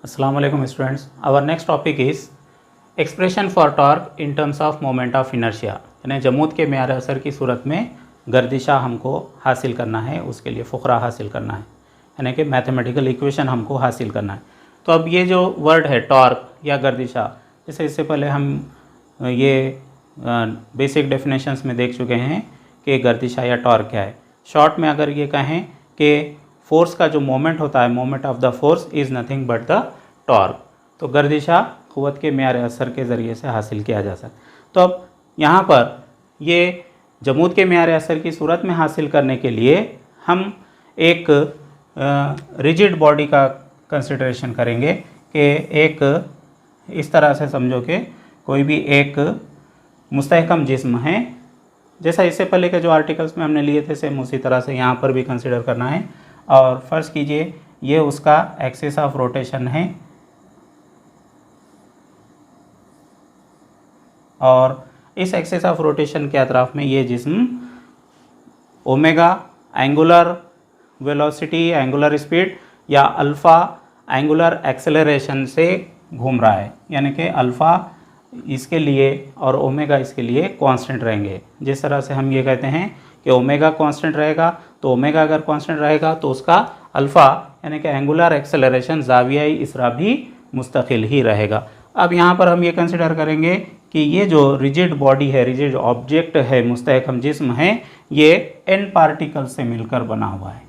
Assalamu alaikum students. Our next topic is expression for torque in terms of moment of inertia. यानी जमूद के मेयार असर की सूरत में गर्दिशा हमको हासिल करना है, उसके लिए फ़ुकरा हासिल करना है, यानी कि मैथमेटिकल इक्वेशन हमको हासिल करना है। तो अब ये जो वर्ड है टॉर्क या गर्दिशा, जैसे इससे पहले हम ये बेसिक डेफिनेशंस में देख चुके हैं कि गर्दिशा या टॉर्क क्या है। शॉर्ट में अगर ये कहें कि फोर्स का जो मोमेंट होता है, moment of the force is nothing but the torque. तो गर्दिशा क़ुव्वत के मेयार असर के ज़रिए से हासिल किया जा सकता है। तो अब यहाँ पर ये जमूद के मेयार असर की सूरत में हासिल करने के लिए हम एक रिजिड बॉडी का कंसिडरेशन करेंगे कि एक इस तरह से समझो कि कोई भी एक मुस्तहकम जिस्म है, जैसा इससे पहले के जो आर्टिकल्स में हमने लिए थे सेम उसी तरह से यहाँ पर भी कंसिडर करना है। और फ़र्ज़ कीजिए ये उसका एक्सिस ऑफ रोटेशन है और इस एक्सिस ऑफ रोटेशन के अतराफ में ये जिस्म omega angular velocity, angular speed या अल्फ़ा एंगुलर एक्सेलरेशन से घूम रहा है, यानी कि अल्फ़ा इसके लिए और ओमेगा इसके लिए कांस्टेंट रहेंगे। जिस तरह से हम ये कहते हैं कि ओमेगा कांस्टेंट रहेगा, तो ओमेगा अगर कांस्टेंट रहेगा तो उसका अल्फ़ा यानी कि एंगुलर एक्सेलरेशन ज़ावियाई इसरा भी मुस्तकिल ही रहेगा। अब यहाँ पर हम ये कंसिडर करेंगे कि ये जो रिजिड बॉडी है, रिजिड ऑब्जेक्ट है, मुस्तहकम जिस्म है, ये n पार्टिकल से मिलकर बना हुआ है,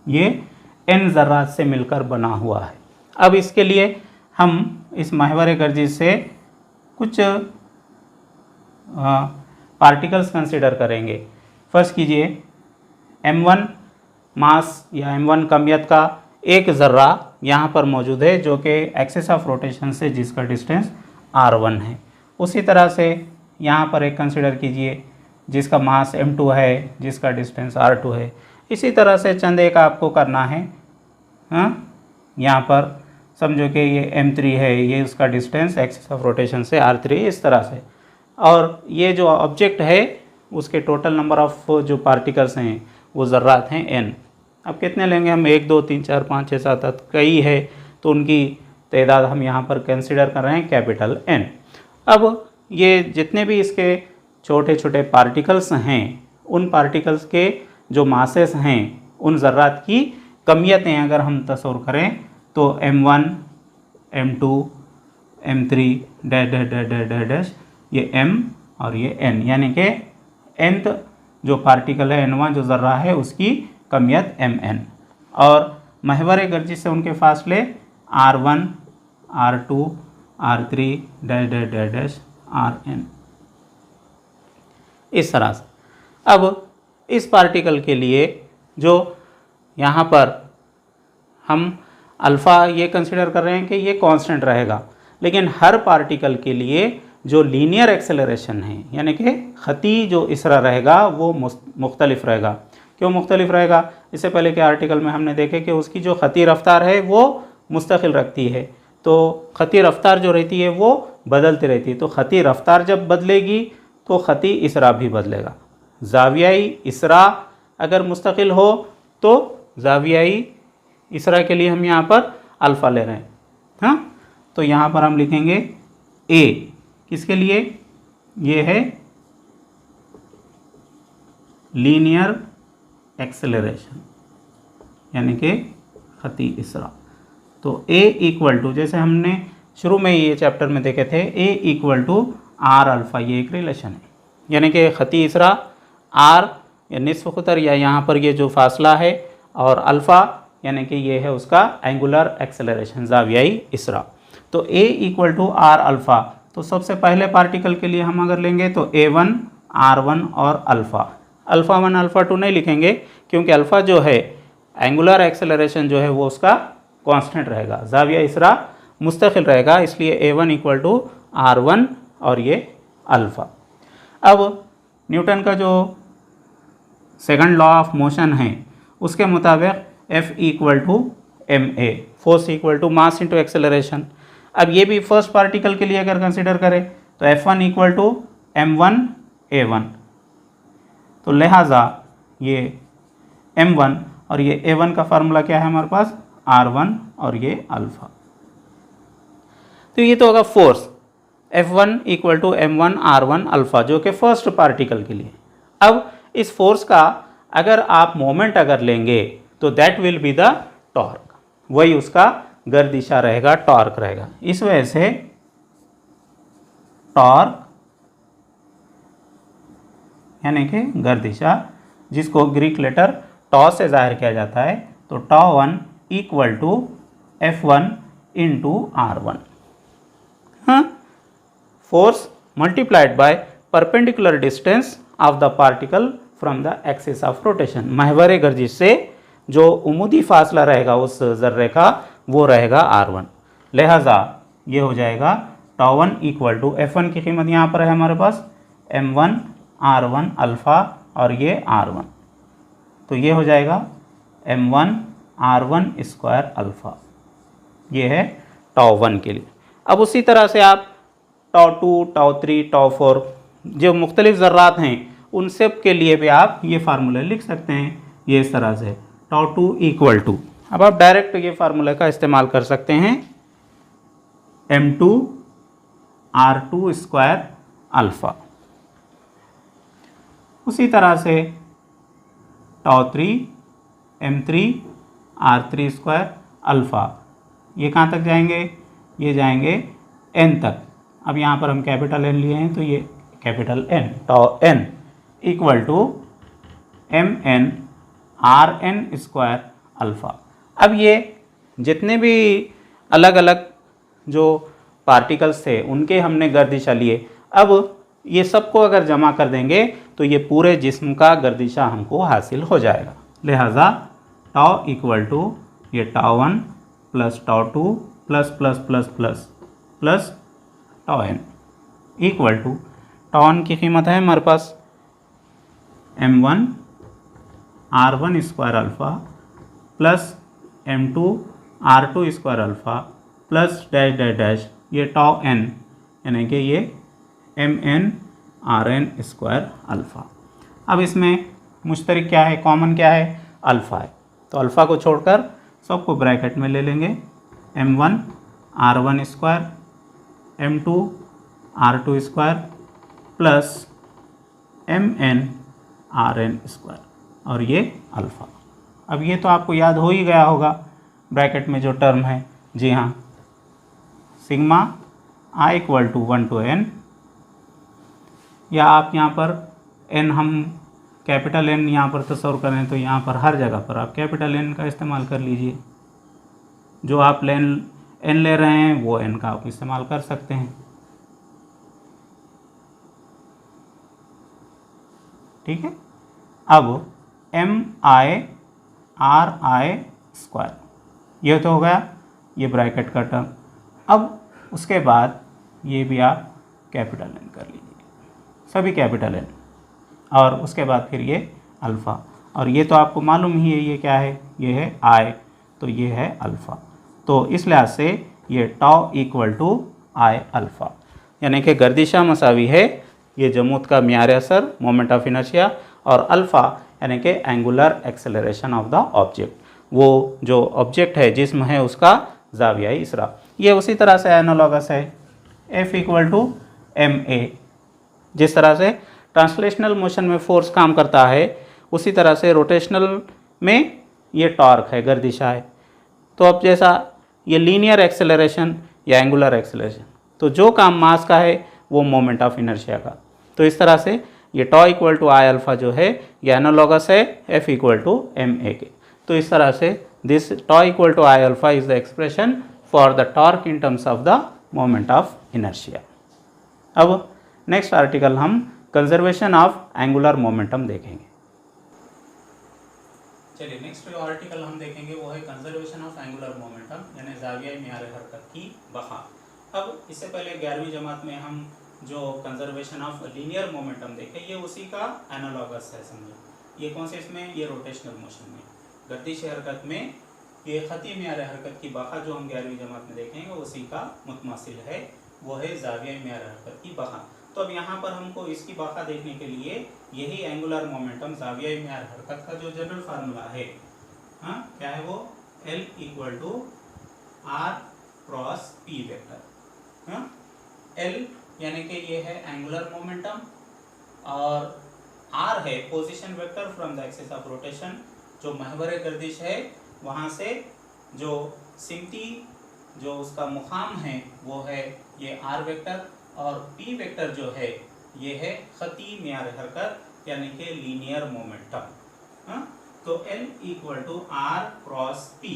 ये n ज़र्रात से मिलकर बना हुआ है। अब इसके लिए हम इस महवर गर्दिश से कुछ पार्टिकल्स कंसिडर करेंगे। फ़र्ज़ कीजिए m1 मास या m1 कमियत का एक ज़र्रा यहाँ पर मौजूद है जो कि एक्सिस ऑफ रोटेशन से जिसका डिस्टेंस r1 है। उसी तरह से यहाँ पर एक कंसिडर कीजिए जिसका मास m2 है, जिसका डिस्टेंस r2 है। इसी तरह से चंद एक आपको करना है। यहाँ पर समझो कि ये m3 है, ये उसका डिस्टेंस एक्सिस ऑफ रोटेशन से r3, इस तरह से। और ये जो ऑब्जेक्ट है उसके टोटल नंबर ऑफ जो पार्टिकल्स हैं वो ज़र्रात हैं n। अब कितने लेंगे हम? 1 2 3 4 5 6 7 8 कई है, तो उनकी तादाद हम यहाँ पर कंसिडर कर रहे हैं कैपिटल N। अब ये जितने भी इसके छोटे छोटे पार्टिकल्स हैं, उन पार्टिकल्स के जो मासेस हैं, उन ज़र्रात की कमियतें अगर हम तस्वर करें तो m1 m2 m3 dash dash dash dash dash dash, ये m और ये n, यानी कि nth जो पार्टिकल है n1 जो ज़र्रा है उसकी कमियत mn। और महवर गर्दिश से उनके फासले r1 r2 r3 dash dash dash dash rn, इस तरह से। अब इस पार्टिकल के लिए जो यहाँ पर हम अल्फ़ा ये कंसिडर कर रहे हैं कि ये कांस्टेंट रहेगा, लेकिन हर पार्टिकल के लिए जो लीनियर एक्सेलरेशन है यानी कि ख़ती जो इसरा रहेगा वो मुख्तलिफ रहेगा। क्यों मुख्तलिफ रहेगा? इससे पहले के आर्टिकल में हमने देखे कि उसकी जो ख़ती रफ्तार है वो मुस्तकिल रखती है, तो ख़ती रफ्तार जो रहती है वो बदलती रहती है। तो ख़ती रफ्तार जब बदलेगी तो ख़ती इसरा भी बदलेगा। ज़ावियाई इसरा अगर मुस्तकिल हो तो ज़ावियाई इसरा के लिए हम यहाँ पर अल्फ़ा ले रहे हैं। हाँ, तो यहाँ पर हम लिखेंगे A किसके लिए? ये है लीनियर एक्सेलरेशन यानी कि ख़ती इसरा। तो A इक्वल टू, जैसे हमने शुरू में ये चैप्टर में देखे थे, A equal to R alpha, ये एक रिलेशन है, यानी कि ख़ती इसरा R या निस्फ़ क़ुतर या यहाँ पर ये जो फासला है, और अल्फ़ा यानी कि ये है उसका एंगुलर एक्सेलरेशन ज़ावियाई इसरा। तो A equal to R alpha, तो सबसे पहले पार्टिकल के लिए हम अगर लेंगे तो A1 R1 और अल्फ़ा। अल्फ़ा 1 अल्फ़ा 2 नहीं लिखेंगे क्योंकि अल्फ़ा जो है एंगुलर एक्सेलरेशन जो है वो उसका कांस्टेंट रहेगा, ज़ाविया इसरा मुस्तकिल रहेगा, इसलिए A1 इक्वल टू R1 और ये अल्फ़ा। अब न्यूटन का जो सेकंड लॉ ऑफ मोशन है उसके मुताबिक F equal to ma, force equal to mass into acceleration. अब ये भी फर्स्ट पार्टिकल के लिए अगर कंसिडर करें तो F1 equal to m1 a1, तो लिहाजा ये m1 और ये a1 का फार्मूला क्या है हमारे पास? R1 और ये अल्फ़ा। तो ये तो होगा force F1 equal to m1r1 alpha, जो कि फर्स्ट पार्टिकल के लिए। अब इस फोर्स का अगर आप मोमेंट अगर लेंगे तो that will be the torque, वही उसका गर्दिशा रहेगा, टॉर्क रहेगा। इस वजह से टॉर्क यानी कि गर्दिशा, जिसको ग्रीक लेटर टॉ से जाहिर किया जाता है, तो टॉ1 equal to F1 into R1। हाँ, force multiplied by perpendicular distance of the particle from the axis of rotation. महवरे गर्दिश से जो उमूदी फासला रहेगा उस जर्रे का, वो रहेगा R1। लिहाजा ये हो जाएगा टॉ1 इक्वल टू F1 की कीमत यहाँ पर है हमारे पास m1 R1 अल्फ़ा और ये R1, तो ये हो जाएगा m1 R1 स्क्वायर अल्फ़ा, ये है टॉ1 के लिए। अब उसी तरह से आप टॉ2, टॉ3, टॉ4 जो मुख्तलिफ ज़र्रात हैं उन सब के लिए भी आप ये फार्मूला लिख सकते हैं, ये इस तरह से टॉ2 इक्वल टू, अब आप डायरेक्ट ये फार्मूले का इस्तेमाल कर सकते हैं m2 R2 स्क्वायर अल्फ़ा। उसी तरह से टॉ3 m3 R3 स्क्वायर अल्फ़ा, ये कहाँ तक जाएंगे, ये जाएंगे n तक। अब यहाँ पर हम कैपिटल N लिए हैं तो ये capital N, tau n equal to mn Rn square alpha. अब ये जितने भी अलग अलग जो पार्टिकल्स थे उनके हमने गर्दिशा लिए, अब ये सबको अगर जमा कर देंगे तो ये पूरे जिस्म का गर्दिशा हमको हासिल हो जाएगा। लिहाजा टॉ इक्वल टू ये tau one plus tau two plus plus plus plus plus tau n equal to tau one की कीमत है हमारे पास m1 R1 square alpha plus m2 R2 square alpha plus dash dash dash ये टॉ n यानी कि ये mn Rn स्क्वायर अल्फ़ा। अब इसमें मुश्तरक क्या है, कॉमन क्या है, अल्फ़ा है, तो अल्फ़ा को छोड़कर सबको ब्रैकेट में ले लेंगे, m1 R1 square m2 R2 square plus mn Rn square और ये अल्फ़ा। अब ये तो आपको याद हो ही गया होगा, ब्रैकेट में जो टर्म है, जी हाँ, sigma i equal to 1 to n, या आप यहाँ पर n हम कैपिटल N यहाँ पर तस्वर करें तो यहाँ पर हर जगह पर आप कैपिटल N का इस्तेमाल कर लीजिए, जो आप n ले रहे हैं वो n का आप इस्तेमाल कर सकते हैं। ठीक है, अब mi Ri स्क्वायर ये तो हो गया ये ब्रैकेट का टर्म। अब उसके बाद ये भी आप कैपिटल N कर लीजिए, सभी कैपिटल N, और उसके बाद फिर ये अल्फ़ा, और ये तो आपको मालूम ही है ये क्या है, ये है I, तो ये है अल्फ़ा। तो इस लिहाज से ये टॉ इक्वल टू I अल्फ़ा, यानी कि गर्दिशा मसावी है ये जमूत का मियार असर, मोमेंट ऑफ इनर्शिया, और अल्फ़ा यानी कि angular acceleration of the object, वो जो ऑब्जेक्ट है जिस्म है उसका ज़ाविया इसरा। ये उसी तरह से एनालॉगस है, F इक्वल टू ma, जिस तरह से ट्रांसलेशनल मोशन में फोर्स काम करता है उसी तरह से रोटेशनल में ये टॉर्क है, गर्दिशा है। तो अब जैसा ये लीनियर एक्सेलरेशन या एंगुलर एक्सेलरेशन, तो जो काम मास का है वो मोमेंट ऑफ इनर्शिया का। तो इस तरह से ये टॉ इक्वल टू I अल्फ़ा जो है ये एनालॉगस है F इक्वल टू ma के। तो इस तरह से this tau equal to I alpha is the expression for the torque in terms of the moment of inertia. अब नेक्स्ट आर्टिकल हम कंजर्वेशन ऑफ एंगुलर मोमेंटम देखेंगे। चलिए नेक्स्ट जो आर्टिकल हम देखेंगे वो है कंजर्वेशन ऑफ एंगुलर मोमेंटम, यानी ज़ाविया मियार हरकत की बहा। अब इससे पहले 11वीं जमात में हम जो कंजर्वेशन ऑफ लीनियर मोमेंटम देखे, ये उसी का एनालॉगस है समझो। ये कौन से इसमें, ये रोटेशनल मोशन में, गर्दिश हरकत में ये खती मियार हरकत की बहा जो हम 11वीं जमात में देखेंगे उसी का मुतमासिल है, वो है ज़ाविया मियार हरकत की बहा। तो अब यहाँ पर हमको इसकी बहा देखने के लिए यही एंगुलर मोमेंटम ज़ाविया मियार हरकत का जो जनरल फार्मूला है, हाँ क्या है वो, L equal to R cross P vector. L यानी कि ये है एंगुलर मोमेंटम, और आर है position vector from the axis of rotation, जो महवर गर्दिश है वहाँ से जो सिमटी जो उसका मुकाम है वो है ये आर वेक्टर, और पी वेक्टर जो है ये है खती मियार हरकत यानी कि लीनियर मोमेंटम। तो L equal to R cross P.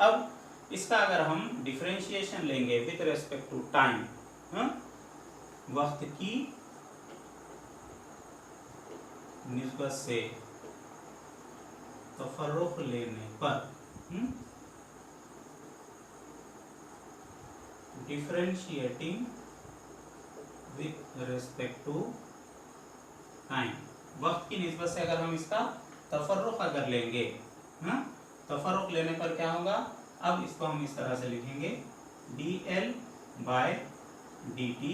अब इसका अगर हम डिफरेंशिएशन लेंगे विथ रेस्पेक्ट टू टाइम, वक्त की निस्बत से तफर्रुख लेने पर, differentiating with respect to time, वक्त की निस्बत से अगर हम इसका तफर्रुख अगर लेंगे, तफर्रुख लेने पर क्या होगा, अब इसको हम इस तरह से लिखेंगे dl by dt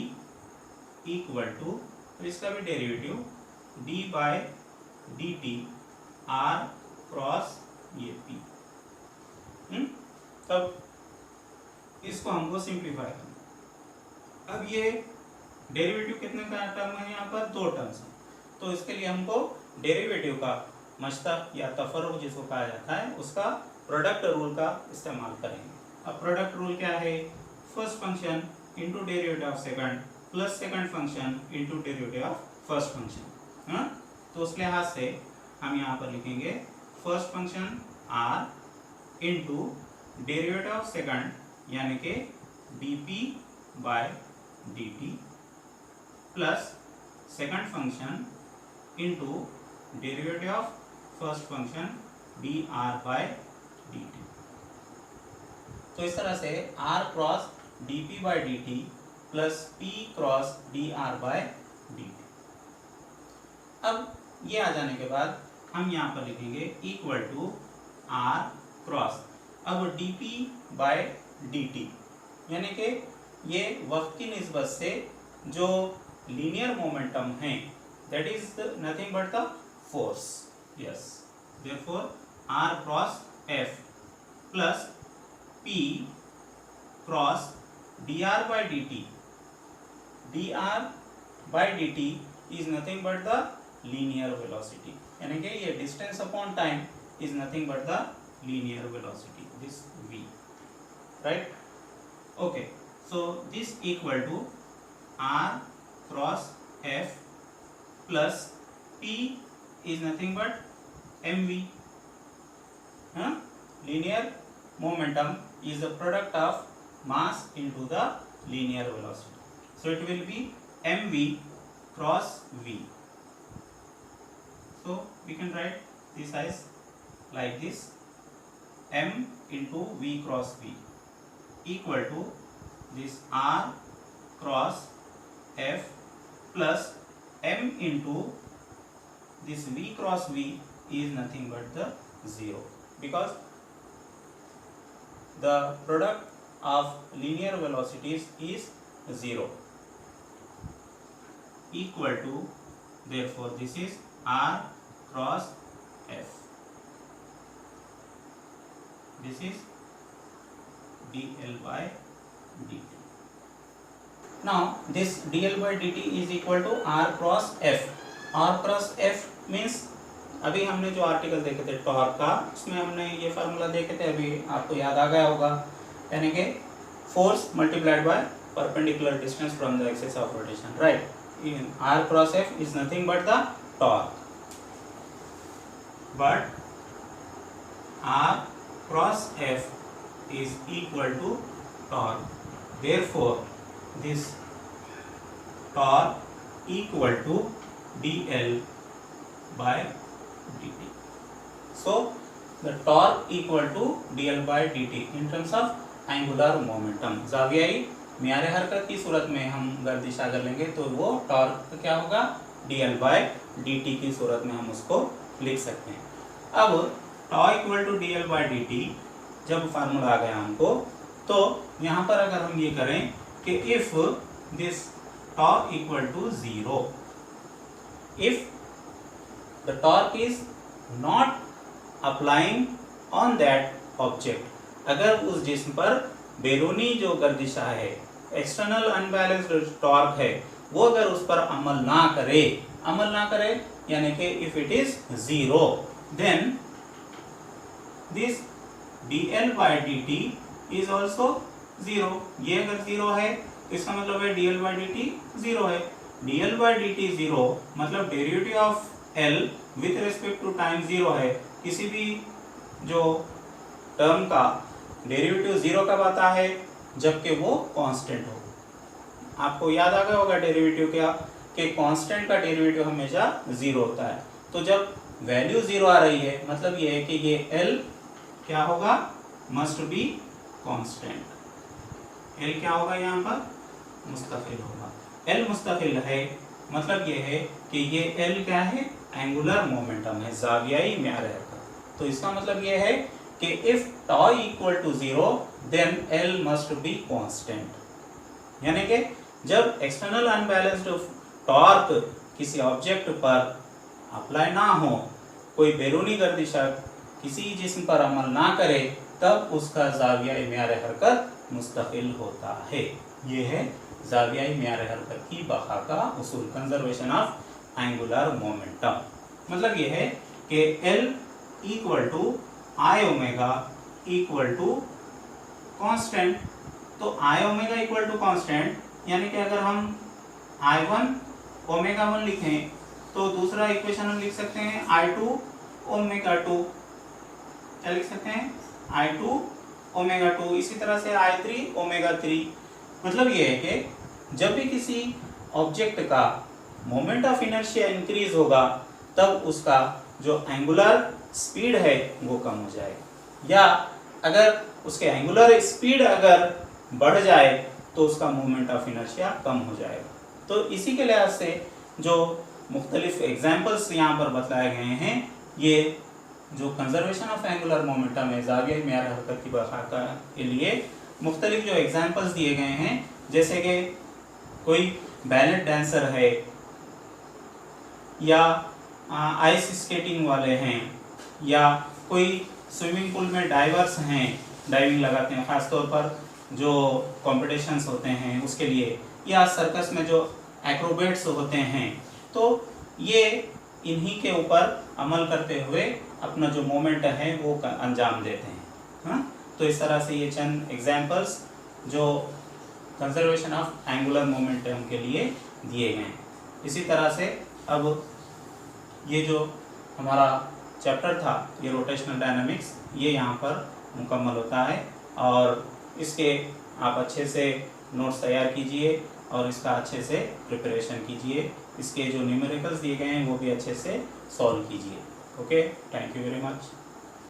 equal to, तो इसका भी derivative d by dt r cross ये p। तब इसको हमको सिंप्लीफाई करना। अब ये डेरिवेटिव कितने का टर्म है, यहाँ पर दो टर्म्स हैं, तो इसके लिए हमको डेरिवेटिव का मश्तक या तफर्रुख जिसको कहा जाता है उसका प्रोडक्ट रूल का इस्तेमाल करेंगे। अब प्रोडक्ट रूल क्या है, first function into derivative of second plus second function into derivative of first function. तो उस लिहाज से हम यहाँ पर लिखेंगे first function R into derivative of second यानी कि dp by dt plus second function into derivative of first function dr by dt। तो इस तरह से r cross dp by dt plus p cross dr by dt। अब ये आ जाने के बाद हम यहाँ पर लिखेंगे इक्वल टू r क्रॉस, अब dp बाय dt यानी कि ये वक्त की निस्बत से जो लीनियर मोमेंटम है that is nothing but the force, yes, therefore r cross f plus p cross dr by dt, dr by dt is nothing but the linear velocity, यानी कि ये distance upon time is nothing but the linear velocity, this v, right? Okay, so this equal to r cross f plus p is nothing but mv. Linear momentum is the product of mass into the linear velocity, so it will be mv cross v. So we can write this as like this, m into v cross v equal to this r cross f plus m into this v cross v is nothing but the 0, because the product of linear velocities is 0, equal to, therefore this is r cross f, this is dl by dt. Now this dl by dt is equal to r cross f. r cross f means अभी हमने जो article देखे थे torque का, उसमें हमने ये formula देखे थे, अभी आपको याद आ गया होगा, यानी कि force multiplied by perpendicular distance from the axis of rotation, right? r cross f is nothing but the torque, but r cross f is equal to torque, therefore this torque equal to dl by dt. So the torque equal to dl by dt in terms of angular momentum. ज़ावियाई मियार हरकत की सूरत में हम गर्दिश अगर लेंगे तो वो torque क्या होगा, dl by dt की सूरत में हम उसको लिख सकते हैं। अब tau equal to dl by dt जब फार्मूला आ गया हमको, तो यहाँ पर अगर हम ये करें कि if this tau equal to 0, if the torque is not applying on that object, अगर उस जिस्म पर बैरूनी जो गर्दिशा है एक्सटर्नल अनबैलेंस्ड टॉर्क है वो अगर उस पर अमल ना करे यानी कि if it is zero, then this dl by dt is also zero. ये अगर जीरो है इसका मतलब है dl by dt जीरो है। dl by dt जीरो मतलब derivative of l with respect to time zero है। किसी भी जो टर्म का डेरिवेटिव जीरो कब आता है, जबकि वो कांस्टेंट हो। आपको याद आ गया होगा डेरिवेटिव क्या, कि कांस्टेंट का डेरिवेटिव हमेशा जीरो होता है। तो जब वैल्यू जीरो आ रही है मतलब ये है कि ये l क्या होगा, मस्ट बी कांस्टेंट। l क्या होगा, यहाँ पर मुस्तकिल होगा। l मुस्तकिल है मतलब ये है कि ये l क्या है, एंगुलर मोमेंटम है, ज़ावियाई म्यार है। तो इसका मतलब ये है कि if tau equal to zero then l must be constant. यानी कि जब एक्सटर्नल अनबैलेंस्ड टॉर्क किसी ऑब्जेक्ट पर अप्लाई ना हो, कोई बैरूनी गर्दिशक किसी जिस्म पर अमल ना करे, तब उसका ज़ावियाई म्यार हरकत मुस्तकिल होता है। ये है ज़ावियाई म्यार हरकत की बका का उसूल, कंजर्वेशन ऑफ एंगुलर मोमेंटम। मतलब ये है कि L equal to I omega equal to constant. तो I omega equal to constant यानी कि अगर हम I1 ओमेगा 1 लिखें तो दूसरा इक्वेशन हम लिख सकते हैं I2 ओमेगा 2। क्या लिख सकते हैं, I2 ओमेगा 2। इसी तरह से I3 ओमेगा 3। मतलब ये है कि जब भी किसी ऑब्जेक्ट का मोमेंट ऑफ इनर्शिया इंक्रीज होगा तब उसका जो एंगुलर स्पीड है वो कम हो जाएगा, या अगर उसके एंगुलर स्पीड अगर बढ़ जाए तो उसका मोमेंट ऑफ इनर्शिया कम हो जाएगा। तो इसी के लिहाज से जो मुख्तलिफ एग्जाम्पल्स यहाँ पर बताए गए हैं, ये जो कंजर्वेशन ऑफ एंगुलर मोमेंटम है, ज़ावियाई म्यार हरकत की बका के लिए मुख्तलिफ जो एग्जाम्पल्स दिए गए हैं, जैसे कि कोई बैलेट डांसर है या आइस स्केटिंग वाले हैं, या कोई स्विमिंग पूल में डाइवर्स हैं, डाइविंग लगाते हैं ख़ासतौर पर जो कॉम्पिटिशन्स होते हैं उसके लिए, या सर्कस में जो एक्रोबेट्स होते हैं, तो ये इन्हीं के ऊपर अमल करते हुए अपना जो मोमेंट है वो अंजाम देते हैं। हाँ, तो इस तरह से ये चंद एग्जाम्पल्स जो कंजर्वेशन ऑफ एंगुलर मोमेंटम के लिए दिए गए हैं। इसी तरह से अब ये जो हमारा चैप्टर था ये रोटेशनल डायनामिक्स, ये यहाँ पर मुकम्मल होता है। और इसके आप अच्छे से नोट्स तैयार कीजिए और इसका अच्छे से प्रिपरेशन कीजिए। इसके जो न्यूमेरिकल्स दिए गए हैं वो भी अच्छे से सॉल्व कीजिए। Okay, thank you very much.